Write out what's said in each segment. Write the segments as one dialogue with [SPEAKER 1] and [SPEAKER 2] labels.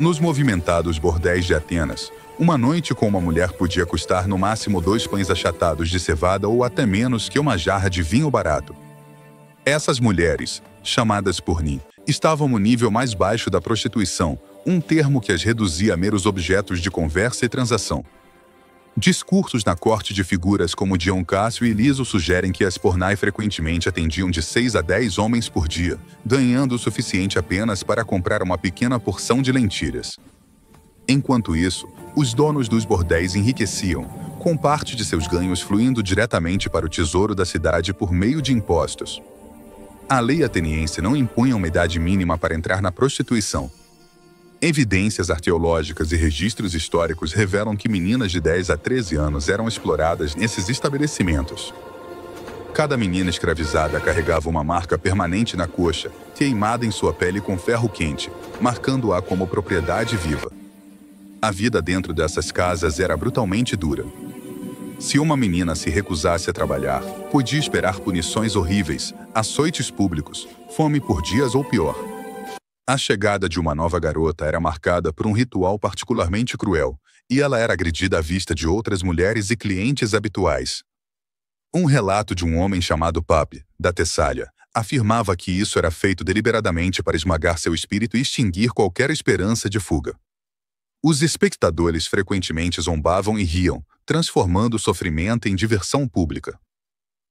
[SPEAKER 1] Nos movimentados bordéis de Atenas, uma noite com uma mulher podia custar no máximo 2 pães achatados de cevada ou até menos que uma jarra de vinho barato. Essas mulheres, chamadas pornim, estavam no nível mais baixo da prostituição, um termo que as reduzia a meros objetos de conversa e transação. Discursos na corte de figuras como Dion Cássio e Liso sugerem que as pornai frequentemente atendiam de 6 a 10 homens por dia, ganhando o suficiente apenas para comprar uma pequena porção de lentilhas. Enquanto isso, os donos dos bordéis enriqueciam, com parte de seus ganhos fluindo diretamente para o tesouro da cidade por meio de impostos. A lei ateniense não impunha uma idade mínima para entrar na prostituição. Evidências arqueológicas e registros históricos revelam que meninas de 10 a 13 anos eram exploradas nesses estabelecimentos. Cada menina escravizada carregava uma marca permanente na coxa, queimada em sua pele com ferro quente, marcando-a como propriedade viva. A vida dentro dessas casas era brutalmente dura. Se uma menina se recusasse a trabalhar, podia esperar punições horríveis, açoites públicos, fome por dias ou pior. A chegada de uma nova garota era marcada por um ritual particularmente cruel, e ela era agredida à vista de outras mulheres e clientes habituais. Um relato de um homem chamado Pape, da Tessália, afirmava que isso era feito deliberadamente para esmagar seu espírito e extinguir qualquer esperança de fuga. Os espectadores frequentemente zombavam e riam, transformando o sofrimento em diversão pública.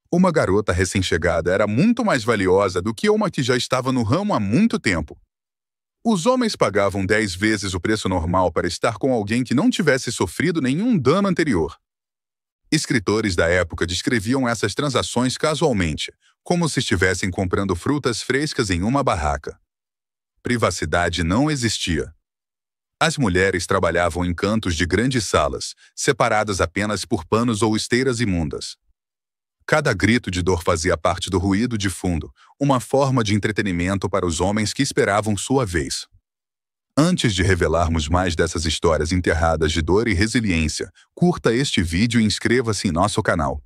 [SPEAKER 1] Uma garota recém-chegada era muito mais valiosa do que uma que já estava no ramo há muito tempo. Os homens pagavam 10 vezes o preço normal para estar com alguém que não tivesse sofrido nenhum dano anterior. Escritores da época descreviam essas transações casualmente, como se estivessem comprando frutas frescas em uma barraca. Privacidade não existia. As mulheres trabalhavam em cantos de grandes salas, separadas apenas por panos ou esteiras imundas. Cada grito de dor fazia parte do ruído de fundo, uma forma de entretenimento para os homens que esperavam sua vez. Antes de revelarmos mais dessas histórias enterradas de dor e resiliência, curta este vídeo e inscreva-se em nosso canal.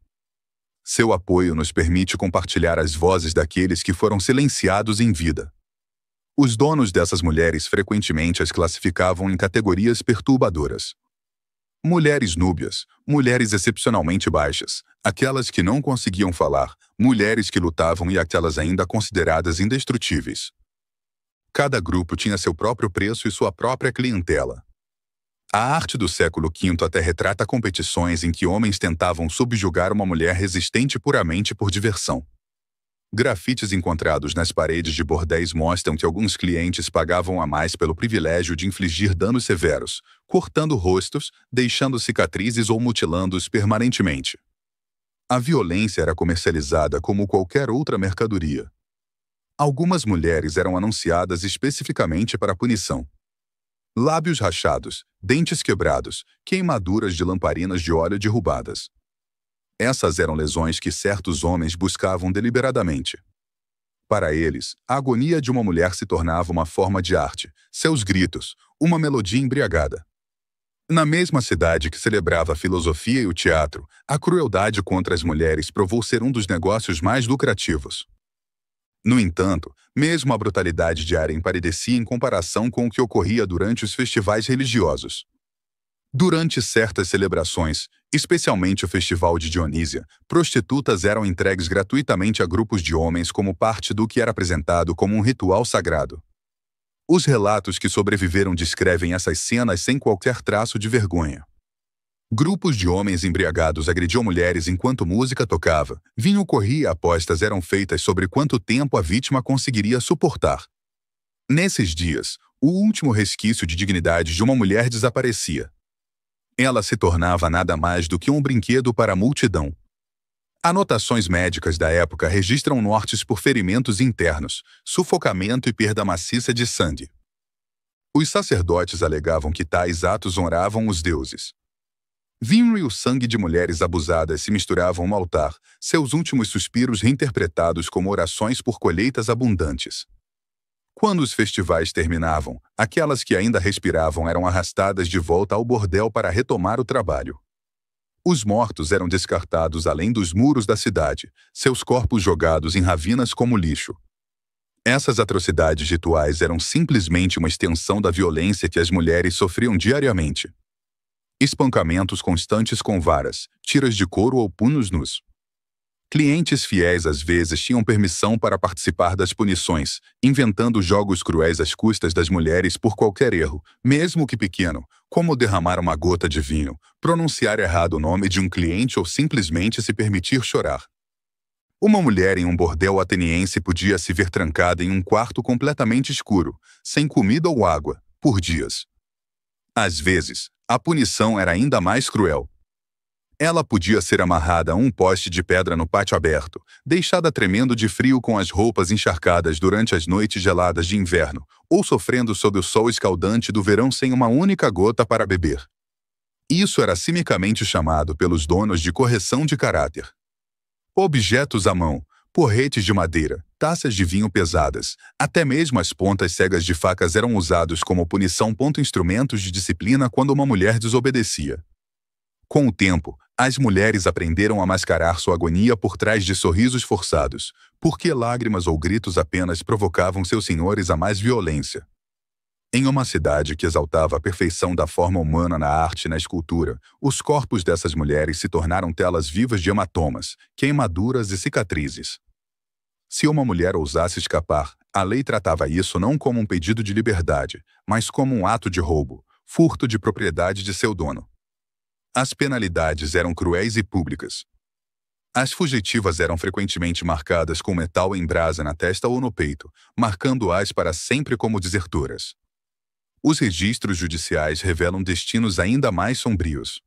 [SPEAKER 1] Seu apoio nos permite compartilhar as vozes daqueles que foram silenciados em vida. Os donos dessas mulheres frequentemente as classificavam em categorias perturbadoras. Mulheres núbias, mulheres excepcionalmente baixas, aquelas que não conseguiam falar, mulheres que lutavam e aquelas ainda consideradas indestrutíveis. Cada grupo tinha seu próprio preço e sua própria clientela. A arte do século V até retrata competições em que homens tentavam subjugar uma mulher resistente puramente por diversão. Grafites encontrados nas paredes de bordéis mostram que alguns clientes pagavam a mais pelo privilégio de infligir danos severos, cortando rostos, deixando cicatrizes ou mutilando-os permanentemente. A violência era comercializada como qualquer outra mercadoria. Algumas mulheres eram anunciadas especificamente para punição. Lábios rachados, dentes quebrados, queimaduras de lamparinas de óleo derrubadas. Essas eram lesões que certos homens buscavam deliberadamente. Para eles, a agonia de uma mulher se tornava uma forma de arte, seus gritos, uma melodia embriagada. Na mesma cidade que celebrava a filosofia e o teatro, a crueldade contra as mulheres provou ser um dos negócios mais lucrativos. No entanto, mesmo a brutalidade diária empalidecia em comparação com o que ocorria durante os festivais religiosos. Durante certas celebrações, especialmente o Festival de Dionísia, prostitutas eram entregues gratuitamente a grupos de homens como parte do que era apresentado como um ritual sagrado. Os relatos que sobreviveram descrevem essas cenas sem qualquer traço de vergonha. Grupos de homens embriagados agrediam mulheres enquanto música tocava, vinho corria e apostas eram feitas sobre quanto tempo a vítima conseguiria suportar. Nesses dias, o último resquício de dignidade de uma mulher desaparecia. Ela se tornava nada mais do que um brinquedo para a multidão. Anotações médicas da época registram mortes por ferimentos internos, sufocamento e perda maciça de sangue. Os sacerdotes alegavam que tais atos honravam os deuses. Vinho e o sangue de mulheres abusadas se misturavam no altar, seus últimos suspiros reinterpretados como orações por colheitas abundantes. Quando os festivais terminavam, aquelas que ainda respiravam eram arrastadas de volta ao bordel para retomar o trabalho. Os mortos eram descartados além dos muros da cidade, seus corpos jogados em ravinas como lixo. Essas atrocidades rituais eram simplesmente uma extensão da violência que as mulheres sofriam diariamente. Espancamentos constantes com varas, tiras de couro ou punhos nus. Clientes fiéis às vezes tinham permissão para participar das punições, inventando jogos cruéis às custas das mulheres por qualquer erro, mesmo que pequeno, como derramar uma gota de vinho, pronunciar errado o nome de um cliente ou simplesmente se permitir chorar. Uma mulher em um bordel ateniense podia se ver trancada em um quarto completamente escuro, sem comida ou água, por dias. Às vezes, a punição era ainda mais cruel. Ela podia ser amarrada a um poste de pedra no pátio aberto, deixada tremendo de frio com as roupas encharcadas durante as noites geladas de inverno, ou sofrendo sob o sol escaldante do verão sem uma única gota para beber. Isso era cimicamente chamado pelos donos de correção de caráter. Objetos à mão, porretes de madeira, taças de vinho pesadas, até mesmo as pontas cegas de facas eram usados como punição. Instrumentos de disciplina quando uma mulher desobedecia. Com o tempo, as mulheres aprenderam a mascarar sua agonia por trás de sorrisos forçados, porque lágrimas ou gritos apenas provocavam seus senhores a mais violência. Em uma cidade que exaltava a perfeição da forma humana na arte e na escultura, os corpos dessas mulheres se tornaram telas vivas de hematomas, queimaduras e cicatrizes. Se uma mulher ousasse escapar, a lei tratava isso não como um pedido de liberdade, mas como um ato de roubo, furto de propriedade de seu dono. As penalidades eram cruéis e públicas. As fugitivas eram frequentemente marcadas com metal em brasa na testa ou no peito, marcando-as para sempre como desertoras. Os registros judiciais revelam destinos ainda mais sombrios.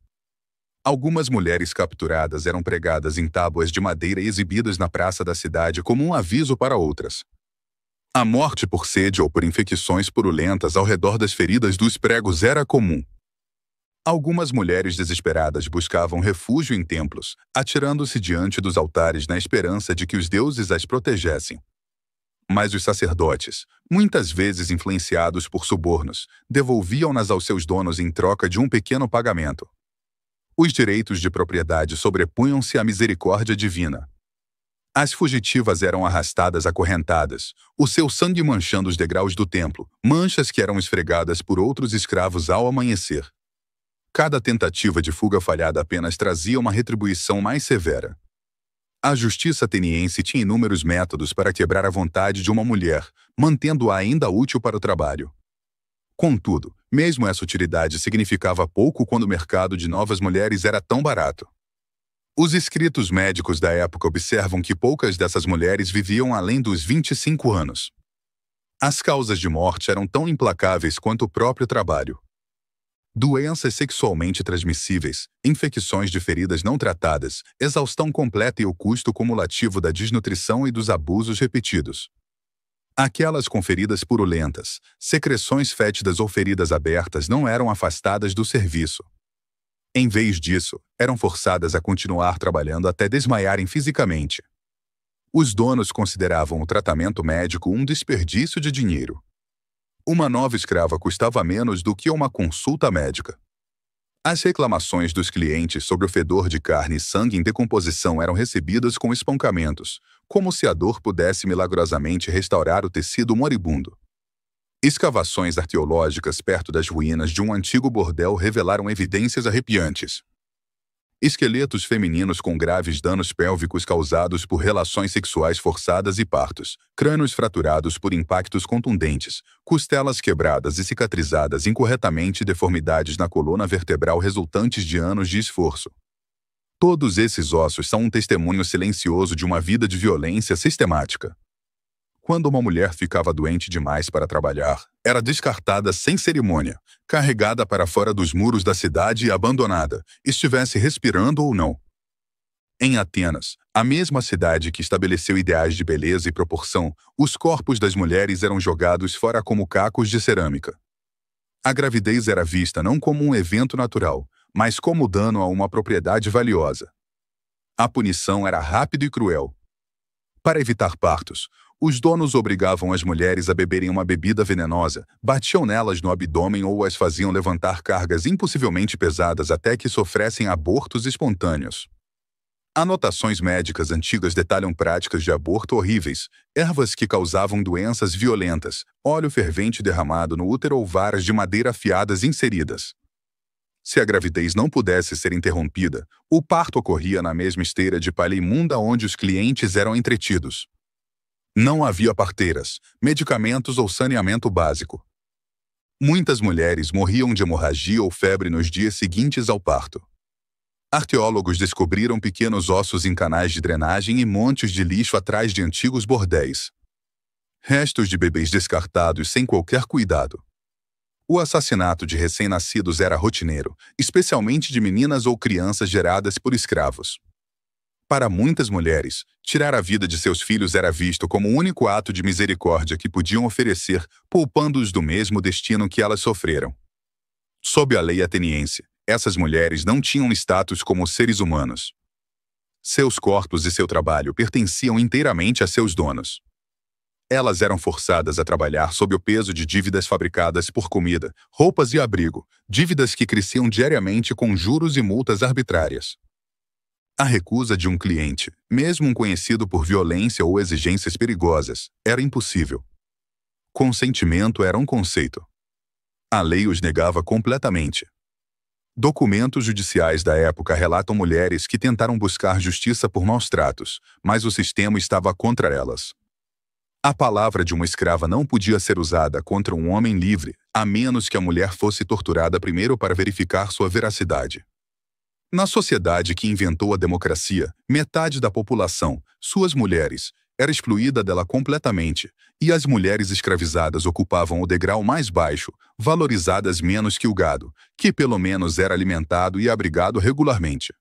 [SPEAKER 1] Algumas mulheres capturadas eram pregadas em tábuas de madeira e exibidas na praça da cidade como um aviso para outras. A morte por sede ou por infecções purulentas ao redor das feridas dos pregos era comum. Algumas mulheres desesperadas buscavam refúgio em templos, atirando-se diante dos altares na esperança de que os deuses as protegessem. Mas os sacerdotes, muitas vezes influenciados por subornos, devolviam-nas aos seus donos em troca de um pequeno pagamento. Os direitos de propriedade sobrepunham-se à misericórdia divina. As fugitivas eram arrastadas acorrentadas, o seu sangue manchando os degraus do templo, manchas que eram esfregadas por outros escravos ao amanhecer. Cada tentativa de fuga falhada apenas trazia uma retribuição mais severa. A justiça ateniense tinha inúmeros métodos para quebrar a vontade de uma mulher, mantendo-a ainda útil para o trabalho. Contudo, mesmo essa utilidade significava pouco quando o mercado de novas mulheres era tão barato. Os escritos médicos da época observam que poucas dessas mulheres viviam além dos 25 anos. As causas de morte eram tão implacáveis quanto o próprio trabalho. Doenças sexualmente transmissíveis, infecções de feridas não tratadas, exaustão completa e o custo cumulativo da desnutrição e dos abusos repetidos. Aquelas com feridas purulentas, secreções fétidas ou feridas abertas não eram afastadas do serviço. Em vez disso, eram forçadas a continuar trabalhando até desmaiarem fisicamente. Os donos consideravam o tratamento médico um desperdício de dinheiro. Uma nova escrava custava menos do que uma consulta médica. As reclamações dos clientes sobre o fedor de carne e sangue em decomposição eram recebidas com espancamentos, como se a dor pudesse milagrosamente restaurar o tecido moribundo. Escavações arqueológicas perto das ruínas de um antigo bordel revelaram evidências arrepiantes. Esqueletos femininos com graves danos pélvicos causados por relações sexuais forçadas e partos, crânios fraturados por impactos contundentes, costelas quebradas e cicatrizadas incorretamente e deformidades na coluna vertebral resultantes de anos de esforço. Todos esses ossos são um testemunho silencioso de uma vida de violência sistemática. Quando uma mulher ficava doente demais para trabalhar, era descartada sem cerimônia, carregada para fora dos muros da cidade e abandonada, estivesse respirando ou não. Em Atenas, a mesma cidade que estabeleceu ideais de beleza e proporção, os corpos das mulheres eram jogados fora como cacos de cerâmica. A gravidez era vista não como um evento natural, mas como dano a uma propriedade valiosa. A punição era rápida e cruel. Para evitar partos, os donos obrigavam as mulheres a beberem uma bebida venenosa, batiam nelas no abdômen ou as faziam levantar cargas impossivelmente pesadas até que sofressem abortos espontâneos. Anotações médicas antigas detalham práticas de aborto horríveis, ervas que causavam doenças violentas, óleo fervente derramado no útero ou varas de madeira afiadas inseridas. Se a gravidez não pudesse ser interrompida, o parto ocorria na mesma esteira de palha imunda onde os clientes eram entretidos. Não havia parteiras, medicamentos ou saneamento básico. Muitas mulheres morriam de hemorragia ou febre nos dias seguintes ao parto. Arqueólogos descobriram pequenos ossos em canais de drenagem e montes de lixo atrás de antigos bordéis. Restos de bebês descartados sem qualquer cuidado. O assassinato de recém-nascidos era rotineiro, especialmente de meninas ou crianças geradas por escravos. Para muitas mulheres, tirar a vida de seus filhos era visto como o único ato de misericórdia que podiam oferecer, poupando-os do mesmo destino que elas sofreram. Sob a lei ateniense, essas mulheres não tinham status como seres humanos. Seus corpos e seu trabalho pertenciam inteiramente a seus donos. Elas eram forçadas a trabalhar sob o peso de dívidas fabricadas por comida, roupas e abrigo, dívidas que cresciam diariamente com juros e multas arbitrárias. A recusa de um cliente, mesmo conhecido por violência ou exigências perigosas, era impossível. Consentimento era um conceito. A lei os negava completamente. Documentos judiciais da época relatam mulheres que tentaram buscar justiça por maus tratos, mas o sistema estava contra elas. A palavra de uma escrava não podia ser usada contra um homem livre, a menos que a mulher fosse torturada primeiro para verificar sua veracidade. Na sociedade que inventou a democracia, metade da população, suas mulheres, era excluída dela completamente, e as mulheres escravizadas ocupavam o degrau mais baixo, valorizadas menos que o gado, que pelo menos era alimentado e abrigado regularmente.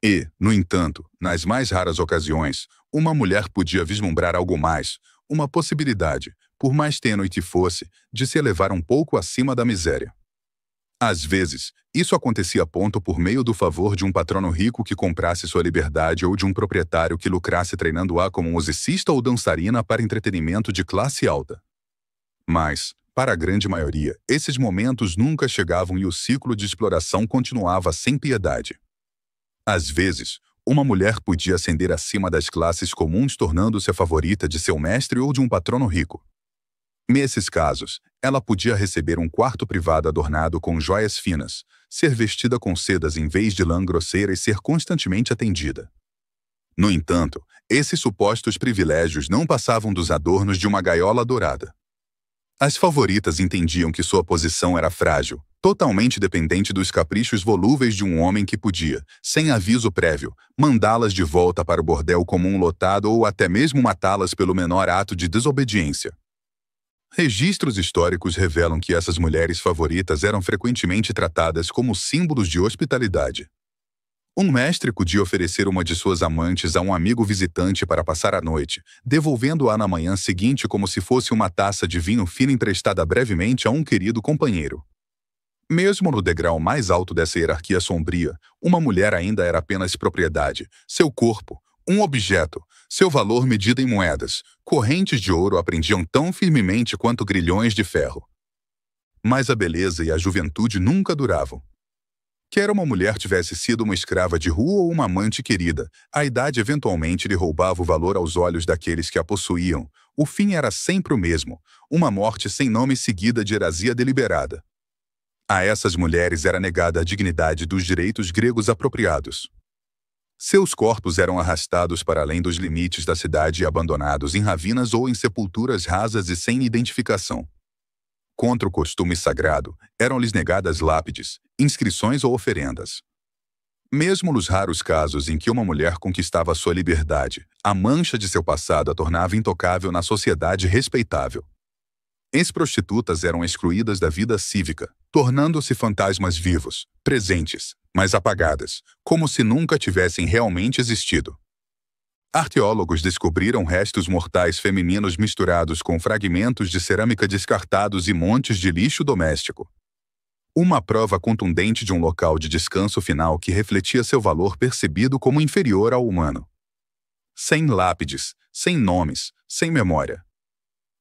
[SPEAKER 1] E, no entanto, nas mais raras ocasiões, uma mulher podia vislumbrar algo mais, uma possibilidade, por mais tênue que fosse, de se elevar um pouco acima da miséria. Às vezes, isso acontecia por meio do favor de um patrono rico que comprasse sua liberdade ou de um proprietário que lucrasse treinando-a como musicista ou dançarina para entretenimento de classe alta. Mas, para a grande maioria, esses momentos nunca chegavam e o ciclo de exploração continuava sem piedade. Às vezes, uma mulher podia ascender acima das classes comuns tornando-se a favorita de seu mestre ou de um patrono rico. Nesses casos, ela podia receber um quarto privado adornado com joias finas, ser vestida com sedas em vez de lã grosseira e ser constantemente atendida. No entanto, esses supostos privilégios não passavam dos adornos de uma gaiola dourada. As favoritas entendiam que sua posição era frágil, totalmente dependente dos caprichos volúveis de um homem que podia, sem aviso prévio, mandá-las de volta para o bordel comum lotado ou até mesmo matá-las pelo menor ato de desobediência. Registros históricos revelam que essas mulheres favoritas eram frequentemente tratadas como símbolos de hospitalidade. Um mestre podia oferecer uma de suas amantes a um amigo visitante para passar a noite, devolvendo-a na manhã seguinte como se fosse uma taça de vinho fino emprestada brevemente a um querido companheiro. Mesmo no degrau mais alto dessa hierarquia sombria, uma mulher ainda era apenas propriedade, seu corpo, um objeto, seu valor medido em moedas, correntes de ouro a prendiam tão firmemente quanto grilhões de ferro. Mas a beleza e a juventude nunca duravam. Quer uma mulher tivesse sido uma escrava de rua ou uma amante querida, a idade eventualmente lhe roubava o valor aos olhos daqueles que a possuíam. O fim era sempre o mesmo, uma morte sem nome seguida de heresia deliberada. A essas mulheres era negada a dignidade dos direitos gregos apropriados. Seus corpos eram arrastados para além dos limites da cidade e abandonados em ravinas ou em sepulturas rasas e sem identificação. Contra o costume sagrado, eram-lhes negadas lápides, inscrições ou oferendas. Mesmo nos raros casos em que uma mulher conquistava sua liberdade, a mancha de seu passado a tornava intocável na sociedade respeitável. Ex-prostitutas eram excluídas da vida cívica, tornando-se fantasmas vivos, presentes, mas apagadas, como se nunca tivessem realmente existido. Arqueólogos descobriram restos mortais femininos misturados com fragmentos de cerâmica descartados e montes de lixo doméstico. Uma prova contundente de um local de descanso final que refletia seu valor percebido como inferior ao humano. Sem lápides, sem nomes, sem memória.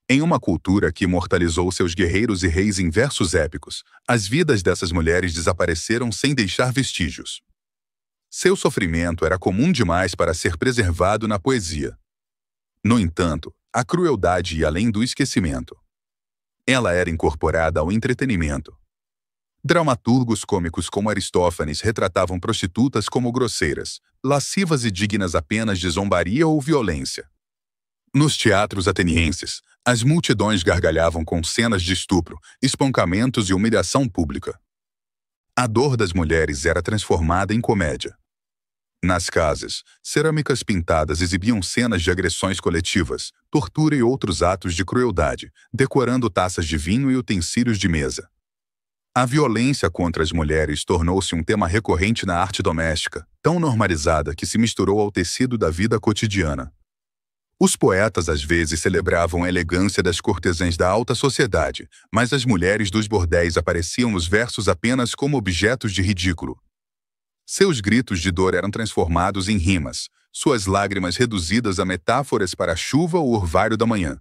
[SPEAKER 1] Em uma cultura que imortalizou seus guerreiros e reis em versos épicos, as vidas dessas mulheres desapareceram sem deixar vestígios. Seu sofrimento era comum demais para ser preservado na poesia. No entanto, a crueldade ia além do esquecimento. Ela era incorporada ao entretenimento. Dramaturgos cômicos como Aristófanes retratavam prostitutas como grosseiras, lascivas e dignas apenas de zombaria ou violência. Nos teatros atenienses, as multidões gargalhavam com cenas de estupro, espancamentos e humilhação pública. A dor das mulheres era transformada em comédia. Nas casas, cerâmicas pintadas exibiam cenas de agressões coletivas, tortura e outros atos de crueldade, decorando taças de vinho e utensílios de mesa. A violência contra as mulheres tornou-se um tema recorrente na arte doméstica, tão normalizada que se misturou ao tecido da vida cotidiana. Os poetas às vezes celebravam a elegância das cortesãs da alta sociedade, mas as mulheres dos bordéis apareciam nos versos apenas como objetos de ridículo. Seus gritos de dor eram transformados em rimas, suas lágrimas reduzidas a metáforas para a chuva ou orvalho da manhã.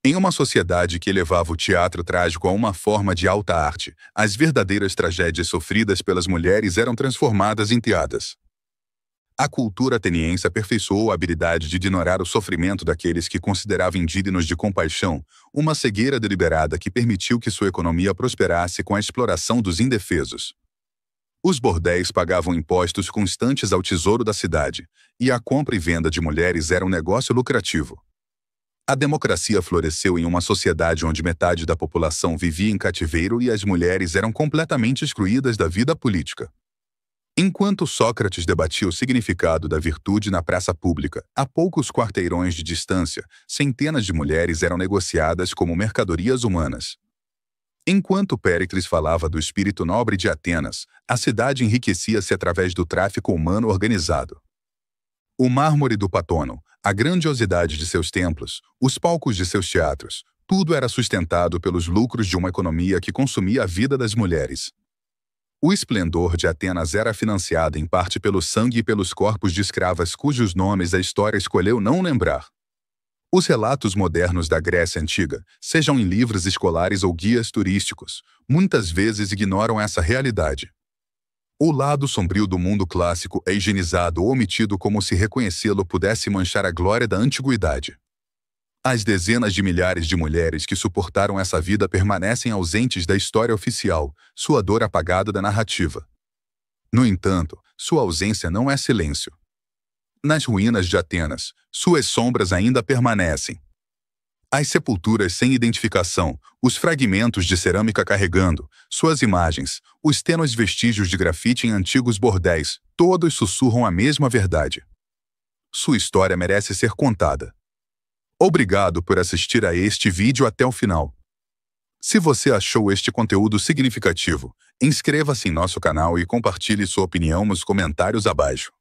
[SPEAKER 1] Em uma sociedade que elevava o teatro trágico a uma forma de alta arte, as verdadeiras tragédias sofridas pelas mulheres eram transformadas em piadas. A cultura ateniense aperfeiçoou a habilidade de ignorar o sofrimento daqueles que considerava indignos de compaixão, uma cegueira deliberada que permitiu que sua economia prosperasse com a exploração dos indefesos. Os bordéis pagavam impostos constantes ao tesouro da cidade, e a compra e venda de mulheres era um negócio lucrativo. A democracia floresceu em uma sociedade onde metade da população vivia em cativeiro e as mulheres eram completamente excluídas da vida política. Enquanto Sócrates debatia o significado da virtude na praça pública, a poucos quarteirões de distância, centenas de mulheres eram negociadas como mercadorias humanas. Enquanto Péricles falava do espírito nobre de Atenas, a cidade enriquecia-se através do tráfico humano organizado. O mármore do Patorno, a grandiosidade de seus templos, os palcos de seus teatros, tudo era sustentado pelos lucros de uma economia que consumia a vida das mulheres. O esplendor de Atenas era financiado em parte pelo sangue e pelos corpos de escravas cujos nomes a história escolheu não lembrar. Os relatos modernos da Grécia Antiga, sejam em livros escolares ou guias turísticos, muitas vezes ignoram essa realidade. O lado sombrio do mundo clássico é higienizado ou omitido como se reconhecê-lo pudesse manchar a glória da antiguidade. As dezenas de milhares de mulheres que suportaram essa vida permanecem ausentes da história oficial, sua dor apagada da narrativa. No entanto, sua ausência não é silêncio. Nas ruínas de Atenas, suas sombras ainda permanecem. As sepulturas sem identificação, os fragmentos de cerâmica carregando suas imagens, os tênues vestígios de grafite em antigos bordéis, todos sussurram a mesma verdade. Sua história merece ser contada. Obrigado por assistir a este vídeo até o final. Se você achou este conteúdo significativo, inscreva-se em nosso canal e compartilhe sua opinião nos comentários abaixo.